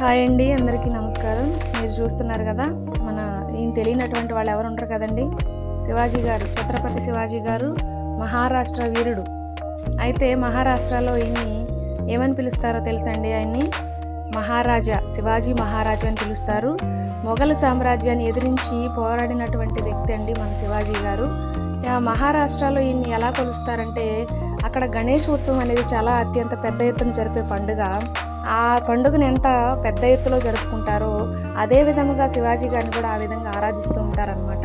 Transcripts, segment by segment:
Hi అండి, అందరికీ నమస్కారం. మీరు చూస్తున్నారు కదా, మన ఈయన తెలియనటువంటి వాళ్ళు ఎవరు ఉంటారు కదండి. శివాజీ గారు, ఛత్రపతి శివాజీ గారు మహారాష్ట్ర వీరుడు. అయితే మహారాష్ట్రలో ఈయన్ని ఏమని పిలుస్తారో తెలుసండి? ఆయన్ని మహారాజా, శివాజీ మహారాజా అని పిలుస్తారు. మొఘల్ సామ్రాజ్యాన్ని ఎదిరించి పోరాడినటువంటి వ్యక్తి అండి మన శివాజీ గారు. మహారాష్ట్రలో ఈయన్ని ఎలా కొలుస్తారంటే, అక్కడ గణేష్ ఉత్సవం అనేది చాలా అత్యంత పెద్ద ఎత్తున జరిపే పండుగ. ఆ పండుగను ఎంత పెద్ద ఎత్తులో జరుపుకుంటారో అదే విధముగా శివాజీ గారిని కూడా ఆ విధంగా ఆరాధిస్తూ ఉంటారనమాట.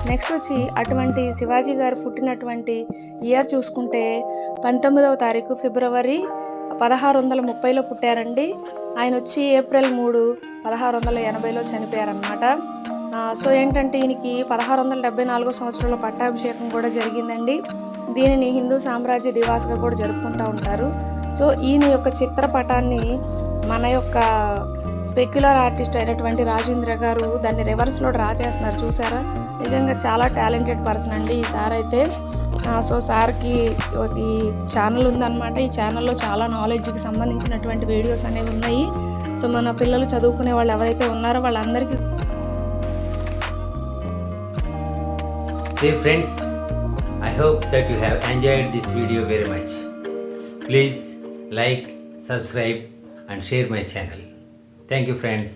నెక్స్ట్ వచ్చి అటువంటి శివాజీ గారు పుట్టినటువంటి ఇయర్ చూసుకుంటే 19వ తారీఖు ఫిబ్రవరి 1630లో పుట్టారండి. ఆయన వచ్చి ఏప్రిల్ 3, 1680లో చనిపోయారనమాట. సో ఏంటంటే ఈయనకి 1674 సంవత్సరంలో పట్టాభిషేకం కూడా జరిగిందండి. దీనిని హిందూ సామ్రాజ్య దివాస్గా కూడా జరుపుకుంటూ ఉంటారు. సో ఈయన యొక్క చిత్రపటాన్ని మన యొక్క స్పెక్యులర్ ఆర్టిస్ట్ అయినటువంటి రాజేంద్ర గారు దాన్ని రివర్స్లో డ్రా చేస్తున్నారు, చూసారా? నిజంగా చాలా టాలెంటెడ్ పర్సన్ అండి ఈ సార్ అయితే. సో సార్కి ఈ ఛానల్ ఉందన్నమాట. ఈ ఛానల్లో చాలా నాలెడ్జ్కి సంబంధించినటువంటి వీడియోస్ అనేవి ఉన్నాయి. సో మన పిల్లలు చదువుకునే వాళ్ళు ఎవరైతే ఉన్నారో వాళ్ళందరికీ. Dear friends, I hope that you have enjoyed this video very much. Please like, subscribe and share my channel. Thank you friends.